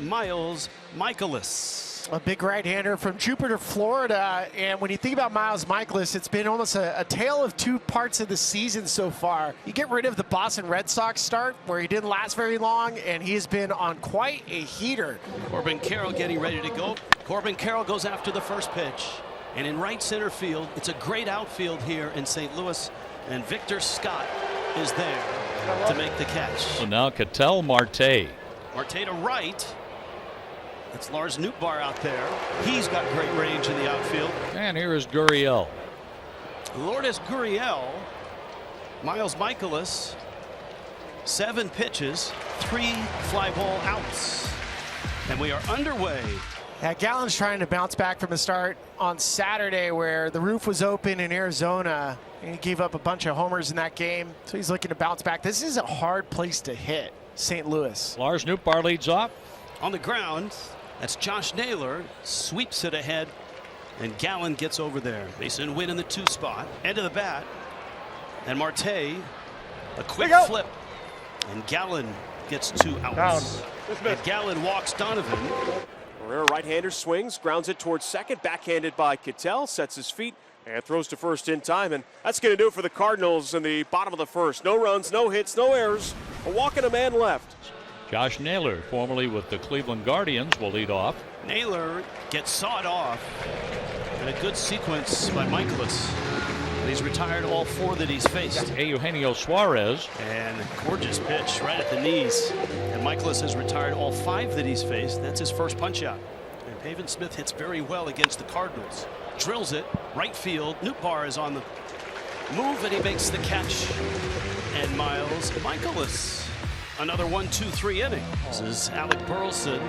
Miles Michaelis. A big right-hander from Jupiter, Florida. And when you think about Miles Michaelis, it's been almost a tale of two parts of the season so far. You get rid of the Boston Red Sox start, where he didn't last very long, and he has been on quite a heater. Corbin Carroll getting ready to go. Corbin Carroll goes after the first pitch. And in right center field, it's a great outfield here in St. Louis. And Victor Scott is there to make the catch. So now Marte. Marte to right. It's Lars Nootbaar out there. He's got great range in the outfield. And here is Gurriel. Lourdes Gurriel. Miles Michaelis. 7 pitches, 3 fly ball outs. And we are underway. Yeah, Gallen's trying to bounce back from a start on Saturday where the roof was open in Arizona and he gave up a bunch of homers in that game. So he's looking to bounce back. This is a hard place to hit, St. Louis. Lars Nootbaar leads off. On the ground, that's Josh Naylor, sweeps it ahead, and Gallen gets over there. Mason Wynn in the 2 spot, end of the bat, and Marte, a quick flip, and Gallen gets 2 outs. And Gallen walks Donovan. Herrera, right-hander, swings, grounds it towards second, backhanded by Ketel, sets his feet, and throws to first in time, and that's going to do it for the Cardinals in the bottom of the first. No runs, no hits, no errors, a walk and a man left. Josh Naylor, formerly with the Cleveland Guardians, will lead off. Naylor gets sawed off, and a good sequence by Michaelis. And he's retired all 4 that he's faced. Eugenio Suarez. And a gorgeous pitch right at the knees. And Michaelis has retired all 5 that he's faced. That's his first punch out. And Pavin Smith hits very well against the Cardinals. Drills it, right field. Nootbaar is on the move, and he makes the catch. And Miles Michaelis. Another 1-2-3 inning. This is Alec Burleson.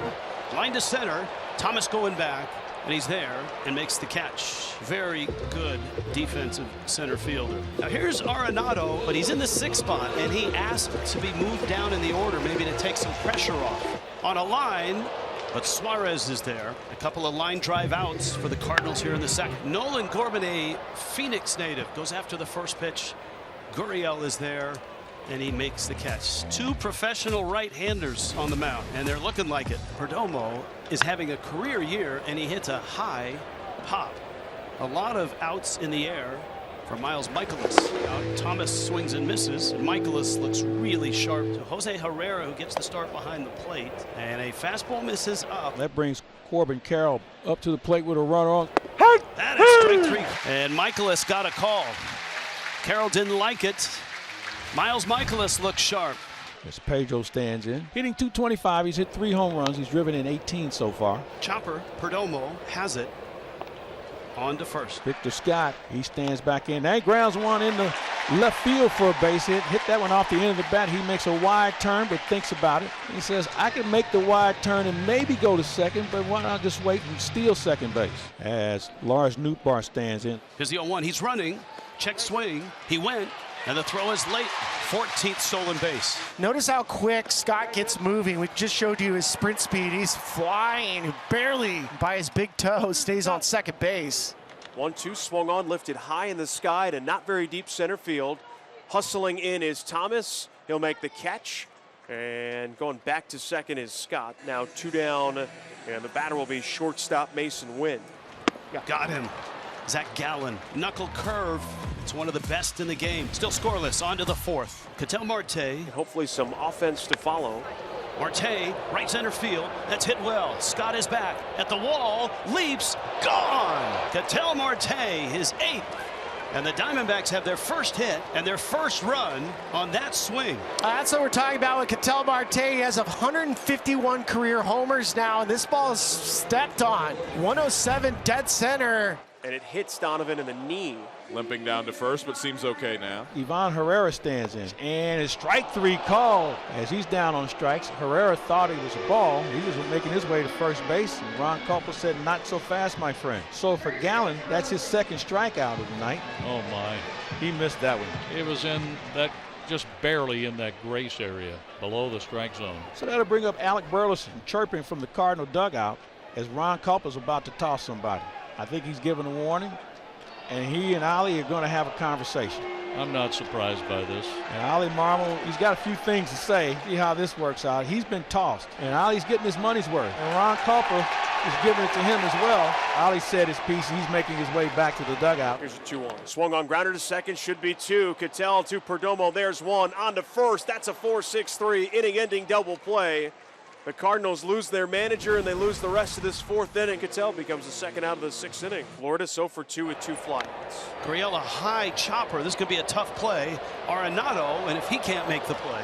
Line to center. Thomas going back. And he's there and makes the catch. Very good defensive center fielder. Now here's Arenado, but he's in the 6th spot, and he asked to be moved down in the order, maybe to take some pressure off. On a line, but Suarez is there. A couple of line drive outs for the Cardinals here in the 2nd. Nolan Corbin, a Phoenix native, goes after the first pitch. Gurriel is there, and he makes the catch. 2 professional right-handers on the mound, and they're looking like it. Perdomo is having a career year, and he hits a high pop. A lot of outs in the air for Miles Michaelis. Thomas swings and misses, and Michaelis looks really sharp to Jose Herrera, who gets the start behind the plate, and a fastball misses up. That brings Corbin Carroll up to the plate with a runner on. That is strike 3. And Michaelis got a call. Carroll didn't like it. Miles Michaelis looks sharp. As Pedro stands in. Hitting .225. He's hit 3 home runs. He's driven in 18 so far. Chopper, Perdomo has it. On to first. Victor Scott, he stands back in. Now he grounds one in the left field for a base hit. Hit that one off the end of the bat. He makes a wide turn, but thinks about it. He says, I can make the wide turn and maybe go to second, but why not just wait and steal second base? As Lars Nootbaar stands in. Here's the 0-1. He's running. Check swing. He went. And the throw is late. 14th stolen base. Notice how quick Scott gets moving. We just showed you his sprint speed. He's flying, barely by his big toe, stays on second base. 1-2 swung on, lifted high in the sky to not very deep center field. Hustling in is Thomas. He'll make the catch. And going back to second is Scott. Now 2 down, and the batter will be shortstop Mason Wynn. Got him. Zach Gallen, knuckle curve. It's one of the best in the game. Still scoreless, on to the 4th. Ketel Marte. And hopefully some offense to follow. Marte, right center field. That's hit well. Scott is back at the wall. Leaps. Gone. Ketel Marte, his 8th. And the Diamondbacks have their first hit and their first run on that swing. That's what we're talking about with Ketel Marte. He has 151 career homers now, and this ball is stepped on. 107 dead center. And it hits Donovan in the knee. Limping down to first, but seems okay now. Ivan Herrera stands in, and it's strike 3 called. As he's down on strikes, Herrera thought it was a ball. He was making his way to first base, and Ron Culper said, not so fast, my friend. So for Gallen, that's his 2nd strikeout of the night. Oh, my. He missed that one. It was in that, just barely in that grace area, below the strike zone. So that'll bring up Alec Burleson chirping from the Cardinal dugout as Ron Culper's about to toss somebody. I think he's given a warning, and he and Ali are going to have a conversation. I'm not surprised by this. And Ollie Marmol, he's got a few things to say. See how this works out. He's been tossed, and Ollie's getting his money's worth. And Ron Culper is giving it to him as well. Ollie said his piece, and he's making his way back to the dugout. Here's a 2-1. Swung on grounder to second, should be 2. Cattell to Perdomo, there's 1. On to first, that's a 4-6-3 inning-ending double play. The Cardinals lose their manager and they lose the rest of this 4th inning. Cattell becomes the second out of the 6th inning. Florida so for 2 with 2 flyouts. Gurriel, a high chopper. This could be a tough play. Arenado, and if he can't make the play,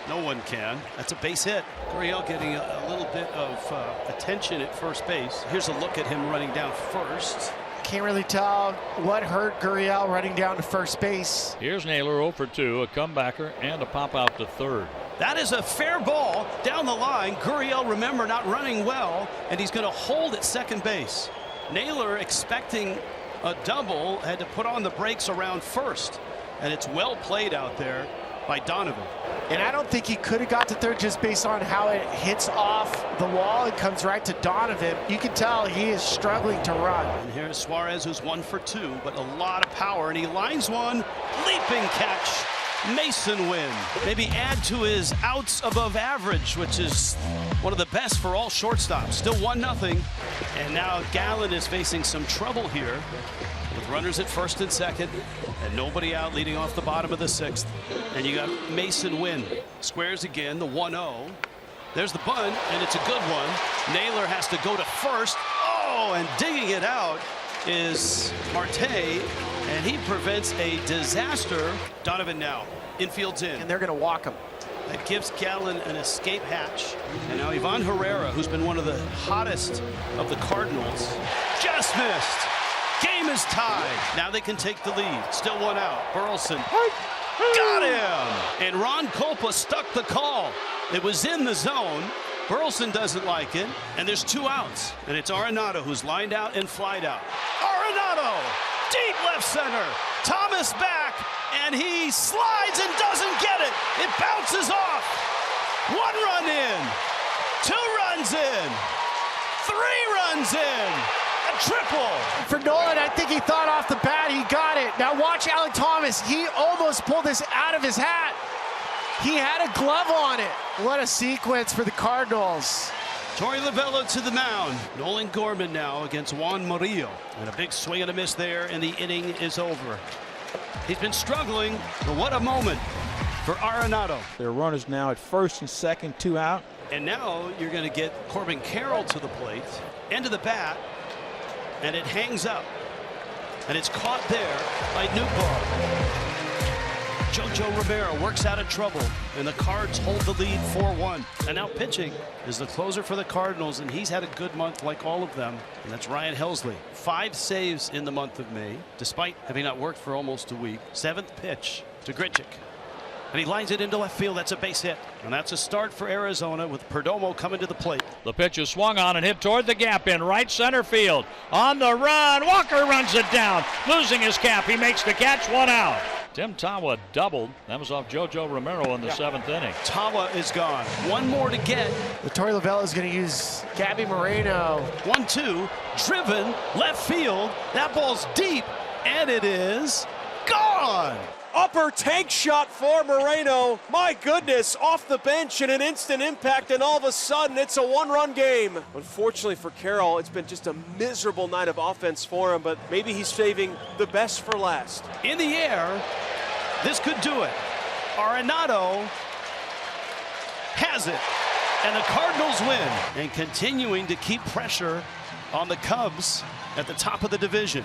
no one can. That's a base hit. Gurriel getting a little bit of attention at first base. Here's a look at him running down first. Can't really tell what hurt Gurriel running down to first base. Here's Naylor 0 for 2, a comebacker, and a pop out to third. That is a fair ball down the line. Gurriel, remember, not running well, and he's going to hold at second base. Naylor, expecting a double, had to put on the brakes around first, and it's well played out there by Donovan. And I don't think he could have got to third just based on how it hits off the wall and comes right to Donovan. You can tell he is struggling to run. And here's Suarez, who's 1 for 2, but a lot of power, and he lines one. Leaping catch. Mason Wynn. Maybe add to his outs above average, which is one of the best for all shortstops. Still 1-0. And now Gallen is facing some trouble here with runners at first and second and nobody out, leading off the bottom of the 6th. And you got Mason Wynn. Squares again, the 1-0. There's the bunt, and it's a good one. Naylor has to go to first. Oh, and digging it out is Marte, and he prevents a disaster. Donovan now, infield's in. And they're going to walk him. That gives Gallen an escape hatch. And now Ivan Herrera, who's been one of the hottest of the Cardinals, just missed. Game is tied. Now they can take the lead. Still 1 out. Burleson got him. And Ron Culpa stuck the call. It was in the zone. Burleson doesn't like it, and there's 2 outs. And it's Arenado who's lined out and flied out. Arenado, deep left center. Thomas back, and he slides and doesn't get it. It bounces off. 1 run in, 2 runs in, 3 runs in. A triple. For Nolan, I think he thought off the bat he got it. Now watch Alec Thomas. He almost pulled this out of his hat. He had a glove on it. What a sequence for the Cardinals. Torey Lovullo to the mound. Nolan Gorman now against Juan Murillo. And a big swing and a miss there, and the inning is over. He's been struggling, but what a moment for Arenado. There are runners now at first and second, 2 out. And now you're going to get Corbin Carroll to the plate, end of the bat, and it hangs up. And it's caught there by Newbar. Jojo Romero works out of trouble, and the Cards hold the lead 4-1. And now pitching is the closer for the Cardinals, and he's had a good month like all of them, and that's Ryan Helsley. 5 saves in the month of May, despite having not worked for almost a week. 7th pitch to Grichuk. And he lines it into left field. That's a base hit. And that's a start for Arizona with Perdomo coming to the plate. The pitch is swung on and hit toward the gap in right center field. On the run, Walker runs it down. Losing his cap, he makes the catch, 1 out. Tim Tawa doubled. That was off Jojo Romero in the 7th inning. Tawa is gone. 1 more to get. The Torey Lovullo is going to use Gabby Moreno. 1-2, driven, left field. That ball's deep, and it is gone. Upper tank shot for Moreno. My goodness, off the bench and an instant impact, and all of a sudden it's a 1-run game. Unfortunately for Carroll, it's been just a miserable night of offense for him, but maybe he's saving the best for last. In the air, this could do it. Arenado has it, and the Cardinals win. And continuing to keep pressure on the Cubs at the top of the division.